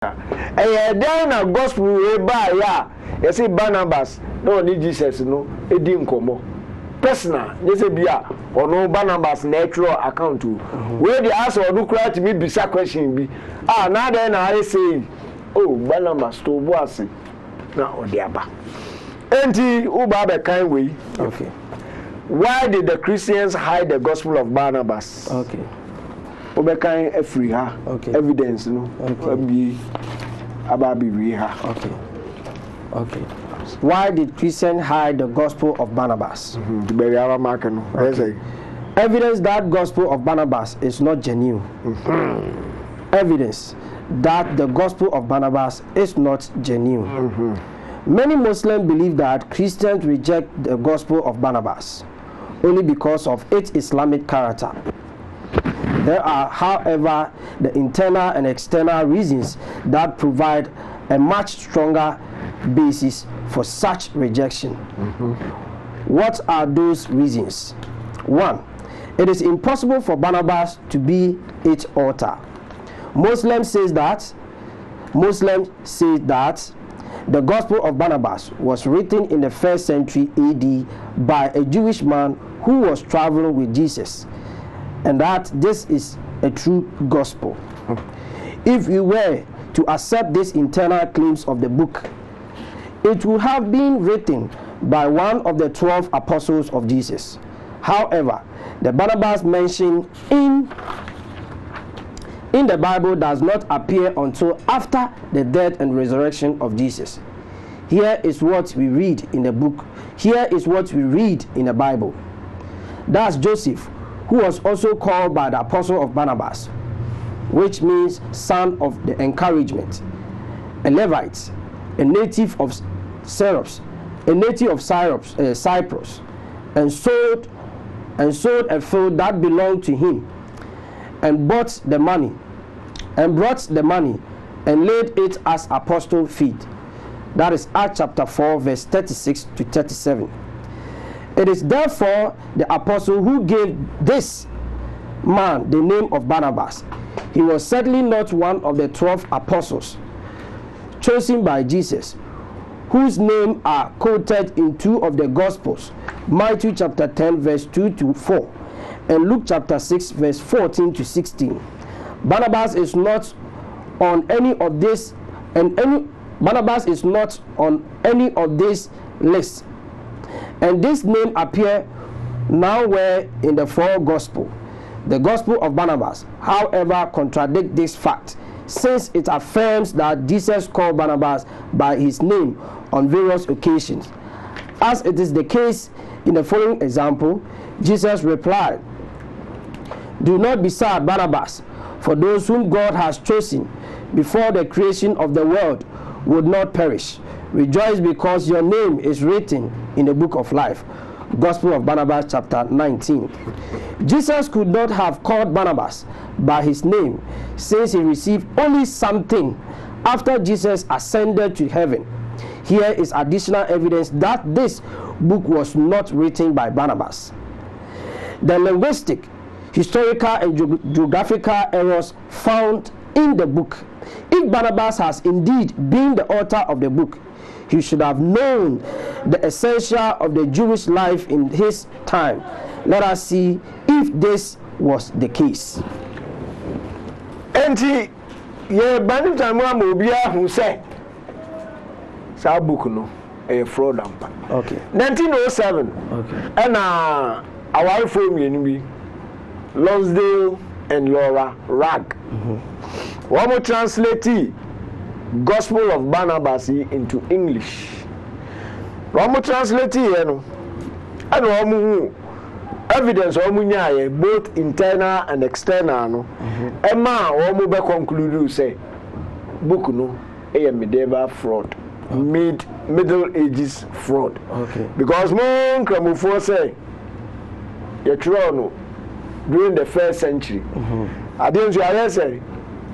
Then a gospel we buy ya. You see Barnabas, no need Jesus no. Edi nkomo. Personal, you say bia or no Barnabas natural account to. Where the answer or do cry to me bisa question be. Now then I say, oh Barnabas to boase. Na odiaba. Enti uba be kind way. Okay. Why did the Christians hide the gospel of Barnabas? Okay. Ube kind free ha. Okay. Evidence no. Okay. Ababi we ha. Okay. Okay. Why did Christians hide the gospel of Barnabas? The very our mark no. Okay. Evidence that gospel of Barnabas is not genuine. Evidence that the gospel of Barnabas is not genuine. Many Muslims believe that Christians reject the gospel of Barnabas only because of its Islamic character. There are, however, the internal and external reasons that provide a much stronger basis for such rejection. What are those reasons? 1. It is impossible for Barnabas to be its author. Muslims say that the Gospel of Barnabas was written in the 1st century AD by a Jewish man who was traveling with Jesus, and that this is a true gospel. If you were to accept these internal claims of the book, it would have been written by one of the 12 apostles of Jesus. However, the Barnabas mentioned in the Bible does not appear until after the death and resurrection of Jesus. Here is what we read in the book. Here is what we read in the Bible. That's Joseph, who was also called by the apostle of Barnabas, which means son of the encouragement, a Levite, a native of Cyprus, and sold a field that belonged to him, and brought the money and laid it as apostles' feet. That is Acts chapter 4 verse 36 to 37. It is therefore the apostle who gave this man the name of Barnabas. He was certainly not one of the 12 apostles chosen by Jesus, whose names are quoted in 2 of the Gospels, Matthew chapter 10 verse 2 to 4 and Luke chapter 6 verse 14 to 16. Barnabas is not on any of this lists, and this name appear nowhere in the 4 Gospels. The Gospel of Barnabas, however, contradicts this fact, since it affirms that Jesus called Barnabas by his name on various occasions. As it is the case in the following example, Jesus replied, "Do not be sad, Barnabas, for those whom God has chosen before the creation of the world would not perish. Rejoice because your name is written in the book of life." Gospel of Barnabas chapter 19. Jesus could not have called Barnabas by his name, since he received only something after Jesus ascended to heaven. Here is additional evidence that this book was not written by Barnabas. The linguistic, historical, and geographical errors found in the book. If Barnabas has indeed been the author of the book, he should have known the essential of the Jewish life in his time. Let us see if this was the case. Enti ye bani tamu amobia hu say sa book no e fraud ampa. Okay. 1907. Okay. And our phone bi Lonsdale and Laura Ragg. One more translate Gospel of Barnabas into English. One more translate here no. And one evidence both internal and external no. Emma one more be conclude say book no a medieval fraud. Middle Ages fraud. Okay. Because more cramofo say you no during the 1st century. I didn't say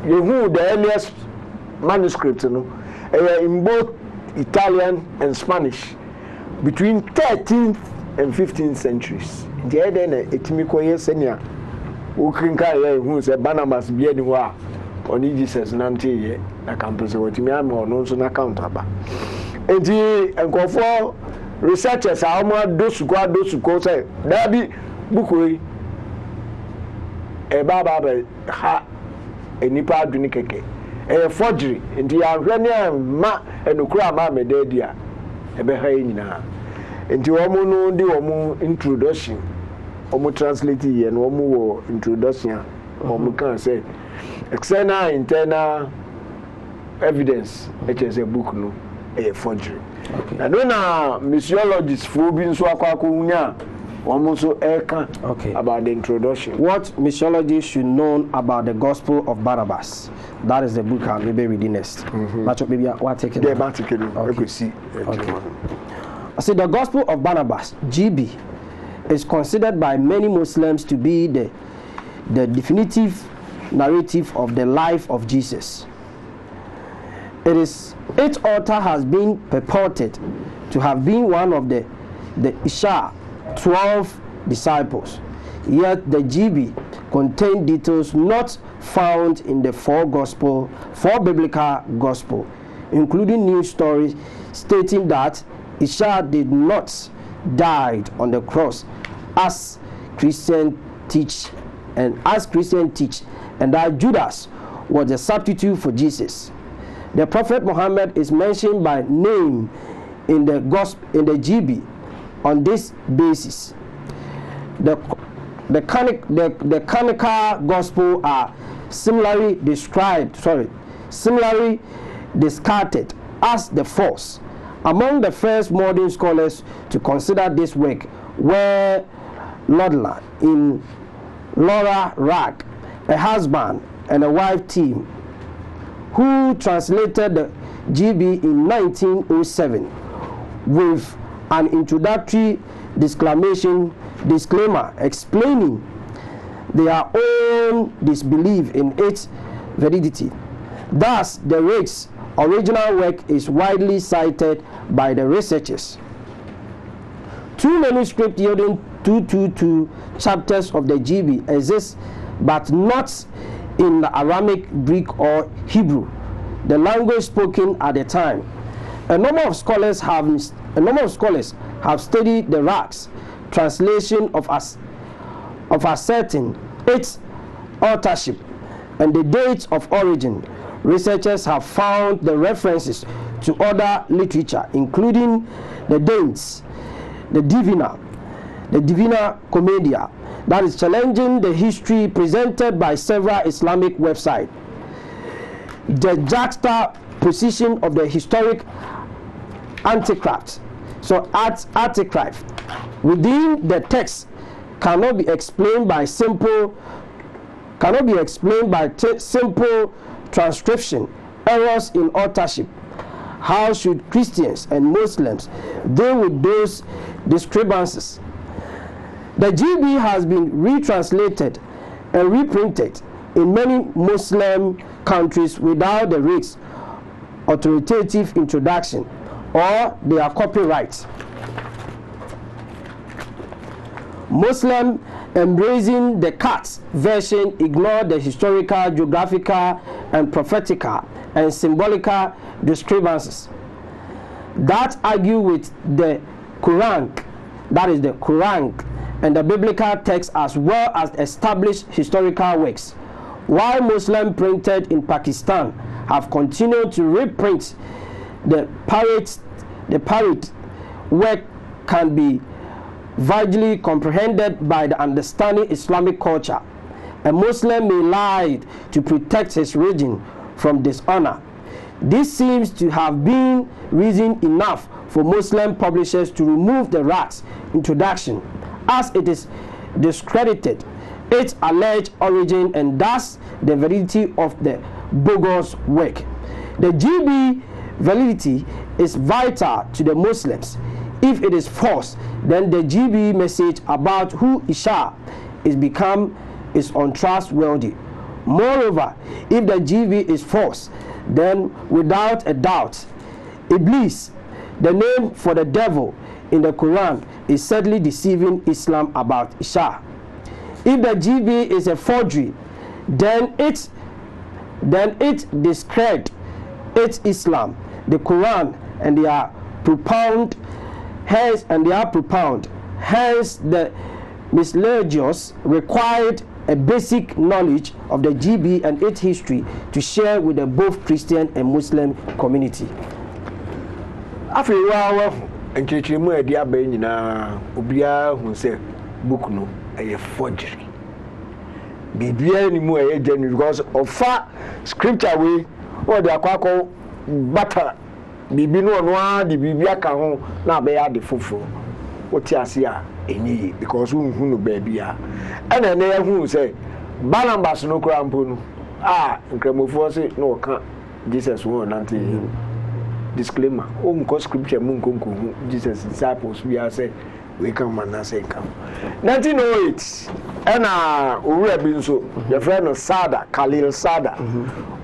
you who the earliest manuscripts in both Italian and Spanish between 13th and 15th centuries. The then etimiko yesenia who can carry who say Barnabas be anywhere on Jesus nante na campus wotimi am ono nso na count aba enti enkofo researchers a omo adosuko say da bi bukoi e baba ha enipa aduni keke forgery enti ya hwe ne ma enokura ma medadi a ebe ha nyina enti omo no di omo introduction omo translate ye no omo wo introduction omo kan say external internal evidence which is a book no a forgery. I don't know missiologists for being so almost about the introduction. What missiologists should know about the Gospel of Barnabas? That is the book I'll be reading next. Maybe what take it? Okay. See. Okay. I see the Gospel of Barnabas (GB) is considered by many Muslims to be the definitive narrative of the life of Jesus. Its author has been purported to have been one of the Ishmael 12 disciples. Yet the GB contained details not found in the four biblical gospel, including news stories stating that Ishmael did not die on the cross as Christians teach, and that Judas was a substitute for Jesus. The Prophet Muhammad is mentioned by name in the GB on this basis. The canonical gospel are similarly discarded as the false. Among the first modern scholars to consider this work were Lodler in Laura Ragg, a husband and a wife team, who translated the GB in 1907 with an introductory disclaimer explaining their own disbelief in its validity. Thus, the Ragg's original work is widely cited by the researchers. Two manuscripts yielding 222 chapters of the GB exist, but not in the Aramaic, Greek, or Hebrew, the language spoken at the time. A number of scholars have studied the Ragg's translation of ascertain its authorship and the dates of origin. Researchers have found the references to other literature, including the Danes, the Divina Commedia, that is challenging the history presented by several Islamic websites. The juxtaposition of the historic articraft within the text cannot be explained by simple transcription errors in authorship. How should Christians and Muslims deal with those discrepancies? The GB has been retranslated and reprinted in many Muslim countries without the Ragg's authoritative introduction or their copyright. Muslims embracing the Katz version ignore the historical, geographical, and prophetical and symbolical discrepancies that argue with the Quran, that is the Quran, and the biblical text, as well as established historical works. While Muslims printed in Pakistan have continued to reprint the parrot work can be vaguely comprehended by the understanding Islamic culture. A Muslim may lie to protect his religion from dishonor. This seems to have been reason enough for Muslim publishers to remove the Ragg's introduction, as it is discredited its alleged origin and thus the validity of the bogus work. The GB validity is vital to the Muslims. If it is false, then the GB message about who Ishmael is untrustworthy. Moreover, if the GB is false, then without a doubt, Iblis, the name for the devil in the Quran, is certainly deceiving Islam about Ishmael. If the GB is a forgery, then it discredits ate Islam, the Quran, and they are propound. Hence, the miscellaneous required a basic knowledge of the GB and its history to share with the both Christian and Muslim community. After a and Chichimu at the Abenina, Ubia, who said, book no, a forgery. Be any more genuine because of far scripture way or the aquaco butter. Bibi no noa di bibia ka ho na be ya de fofo woti ase a enyi because hu no baby a na na ya hu say Barnabas no krampo no nkramofo say no ka Jesus won nante disclaimer o nko scripture mu nko hu Jesus disciples we are say we can man na say come 1908 na owura bi nso your friend no Sada Khalil Sada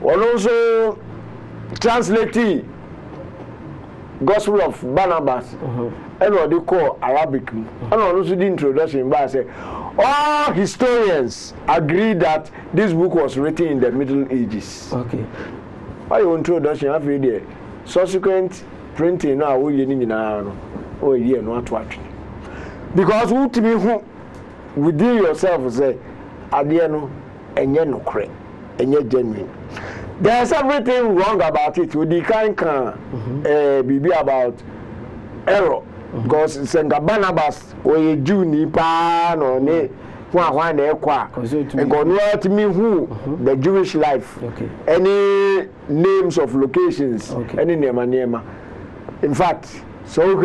also translating Gospel of Barnabas and what they call Arabic. And also the introduction by say all historians agree that this book was written in the Middle Ages. Okay. Why you introduction have read there? Subsequent printing now we no because who to be within yourself say adiano enye no kre enye genuine. There's everything wrong about it. We can't be about error because Senga Barnabas or a Jew nipa no ne one and go to me who the Jewish life. Okay. Any names of locations, any name. In fact, so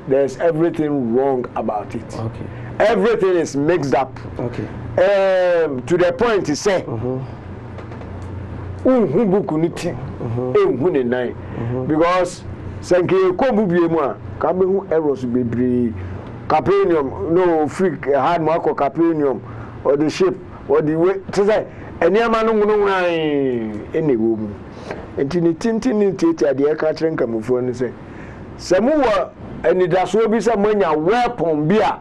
there's everything wrong about it. Okay. Everything is mixed up. Okay. To the point he say. Book unity because senke ko bubiemu a ka be hu errors bebre Capernaum no freak hard mark Capernaum or the ship or the way to say eniama no ngunu enewo mu enti ni tintin tete de ka kire nkamufo ni say semu wo enidaso bi say manya weapon bi a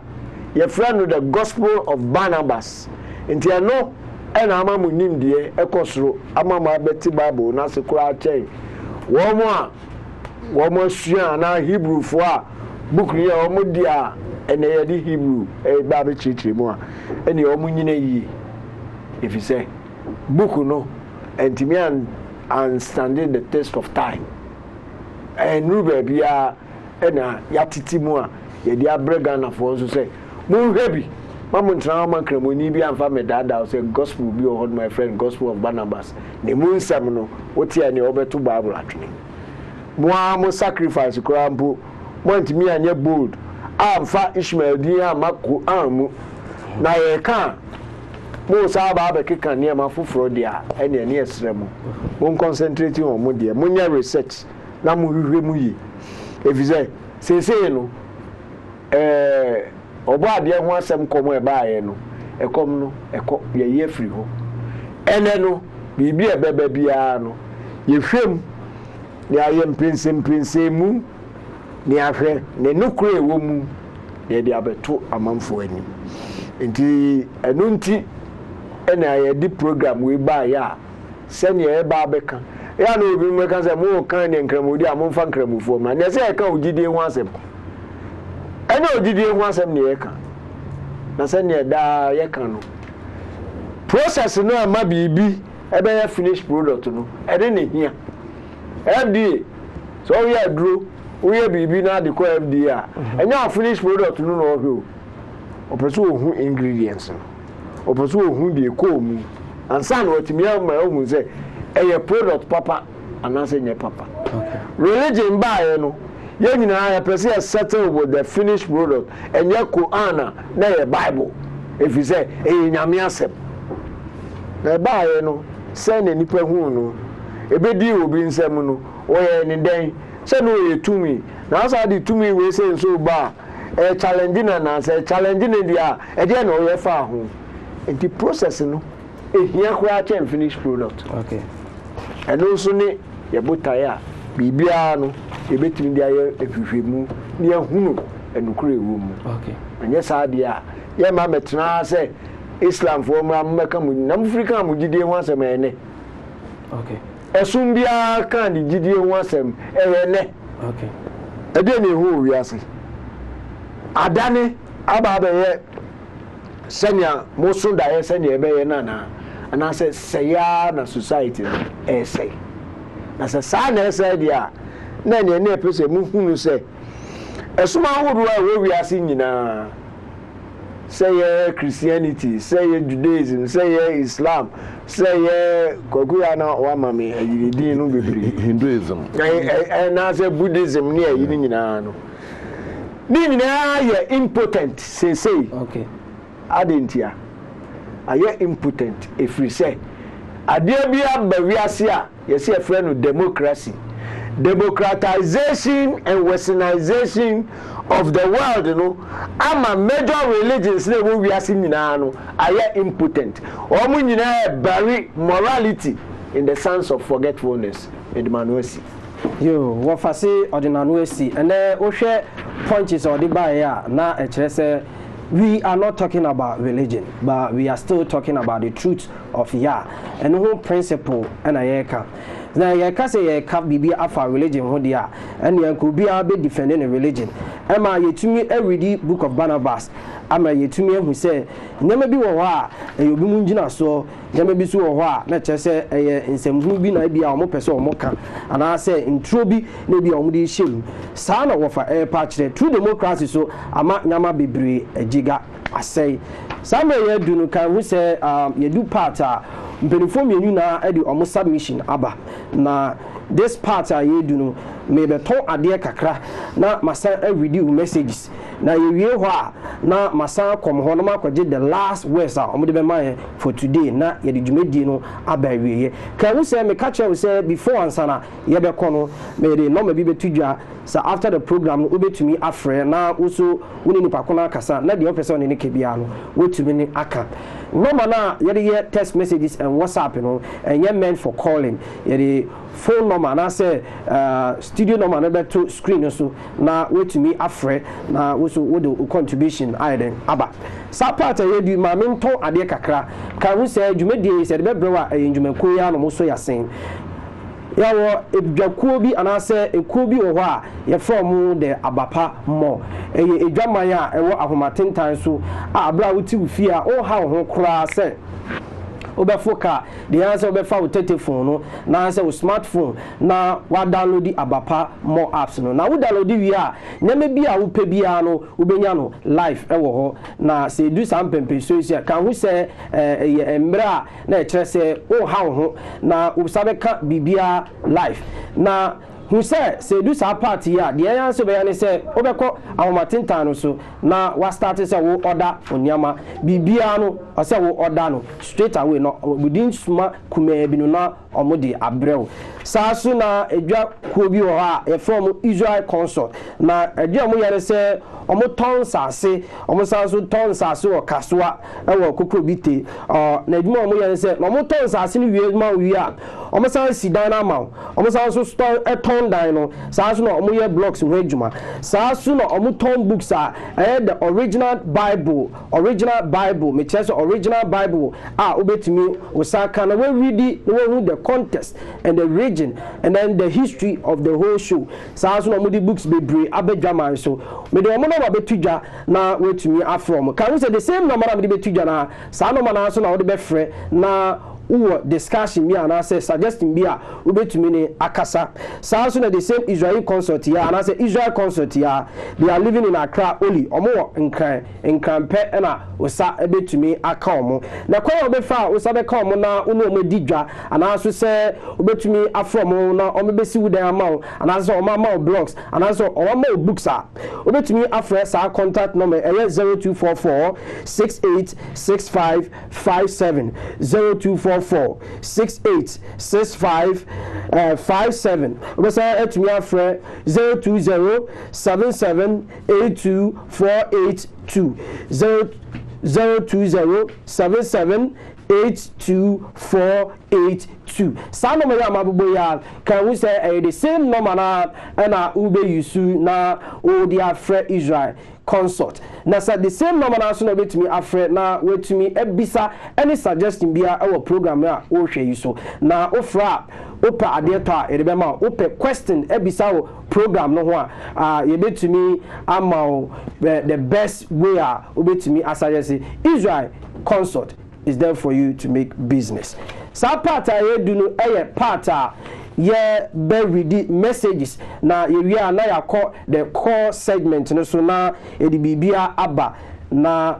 ye friend the Gospel of Barnabas enti no and ama munim die ekosoro ama ma beti Bible na se kura chei wo mo sua na Hebrew fo a book ni o mo dia ene ye di Hebrew ba be chichiri mu a ene o mo nyina yi if you say book no entimi and standing the test of time and rube bia ena yatiti mu a ye di abrega na fo so say mo hebi Mamu ntrama kremoni bi amfa me dada say gospel bi o hold my friend Gospel of Barnabas ne mu nsam no woti ani obeto Bible atwene mo sacrifice krampo mo ntimi anya bold amfa Ishmael din amako amu na ye ka mo sa ba be keka ne ma foforo dia ene ne esremo mo concentrate on mo dia mo nya research na mo hwehwe mu yi efize sese no obo ade ho asem komo e baaye no ekom no eko ye ye free ho ene no bibi e beba bia no ye hwem ne aye mpensem mu ne ahwe ne nukure ewo mu ye de abeto amanfo ani enti eno nti ene aye di program we baaye a sene e ba beka ya no obi me kan se mo kan ne nkramodi a mo mfa nkramufo ma ne se e kan ogidie ho asem ene ogidie ho asem ne ye kan na se ne da ye kan no process no ama bibi ebe ya finish product no ene ne hia FDA so we aduro we bibi na de ko FDA a enya finish product no no hwe o person ohun ingredients o person ohun de ko mu ansa na otimi ma ohun se eye product papa anase nye papa religion ba ye no ye nyina ya person settle with the finished product enye Quran na ye Bible if you say nyame asem na ba ye no se na nipa hu no ebedi obi nsem no o ye ni den se no ye tumi na asa di tumi we say so ba challenge na say challenge na dia e dey na o ye fa ho enti process no ehia kwa ache finished product okay and also ne ye botaya bibia no e betimi dia ye efihwemu ne ehunu enukure ewo mu okay anye saade a ye ma metena se Islam for ma mmeka mu na Africa mu gidie ho asema ene okay esumbia kan di gidie ho asem ene okay ede ne hu wiase adane aba ba ye senya moso da ye senya ebe ye na ana se seya na society say na se sa na say dia na ne ne pese mu hunu se esuma hodo a we wiase nyina say Christianity, say Judaism, say Islam, say kokuya na wa mame ayidi no bebre Hinduism na say Buddhism ni ayidi nyina no ni nyina ye impotent say okay adentia aye impotent efri say ade bia ba wiase a ye say efre no democracy, democratization and westernization of the world, you know. I'm a major religions we are seeing now. I am impotent. Or we bury morality in the sense of forgetfulness in the manuasi. Yo, what I say or the manuasi, and then we share punches or the buyer. Now, we are not talking about religion, but we are still talking about the truth of Yah and the whole principle and Ayeka. Now, you can say you can't be a religion, and you could be defending a religion. Am I to me every book of Barnabas? Am I to me who say, never be a you be munjina so, never be so a let's just say in some movie idea or more person or mocha, and I say in Troby, maybe on the shame. Son of a patch, true democracy, so I might nama be a jigger. I say, somewhere you do can we say, you do part. Mpenifu mienu na edi omo submission aba na this part a ye do no me beton ade kakra na masa read messages na ye wie ho a na masa kom ho na makoje the last words a omo de be man for today na ye de dwumadi no aba wie ka wo say me catch you say before ansana ye be kono me de no ma bi betudwa so after the program no obetumi afre na also woni nipa kono akasa na de opese ne kebia no wotumi ni aka no mana ye text messages and WhatsApp, you know, and you're meant for calling. The phone number, and I say studio number, number to screen so now wait to me afraid now also what the contribution I then aba. Sapata you do my mentor ade kakra. Can we say you made the said bebrewa enjumenkoya no so ya saying. Yawo edwakuo bi anase ekuo bi wo ho a ye from the abapa mo edwamaya ewo ahomatentan so a abra wuti ufie a o ha ho kura se obefoka the answer obefa with telephone no na answer with smartphone na wa download the abapa more apps no na wo download wi a nyame bi a wo pe bia no wo benya no live ewo ho na se do some pempe so sia kan hu se emra na e kire se o ha ho na wo sabe ka bibia live na who said, say, do some party, yeah, the answer be any say, Obeko, our Matintano, so now what started say, order on Yama, Bibiano, or say, ordano, straight away, no, within Sma, Kume, Binuna, or Modi, Abreu. Sasuna, a drug, Kubi, or a from Israel consort. Now, a Jamu say, Omo tons are say, almost also tons are so, or Casua, or Kukubiti, or Nedmo, we say, Omo tons are seen, we are. Almost I see Dynamo, almost also store a ton dino, Sasuna, Omoya blocks in Regima, Sasuna, Omuton books are the original Bible, me chess original Bible, obey to me, Osaka, and we read the context and the region and then the history of the whole show. Sasuna Moody books be brave, Abedjama, so me the Omono Betuja now wait to me from. Can we say the same number of the Betuja now? Sanomanasona or the Befre now. Who discussion me and I say suggesting me a ubetumi akasa so na the same Israeli consort here and I say Israel consort here they are living in Accra only omo nkran pe na osa ebetumi aka omo na kwa obefa osa be ka omo na ono omo didwa and I so say ubetumi afrom na omo besi wudan ama and I say omo ama blogs and I say omo books a ubetumi afre sa contact number 0244 686557 0244-686557. We say at me afre 020-7782-482 020-7782-482 8282. Sa number ya mabubo ya can we say the same number na na ube yusu na o dia frɛ Israel consort. Na say the same number na so na betumi afrɛ na wetumi ebisa any suggestion bia our program a o hwɛ yuso na ofra opa ade to a erebema opa question ebisa wo program no ho a yebetumi ama the best way a obetumi assuggest Israel consort is there for you to make business. Sa part a ye do no part a ye be read messages na ye wi na ya call the core segment no so na e di bibia aba na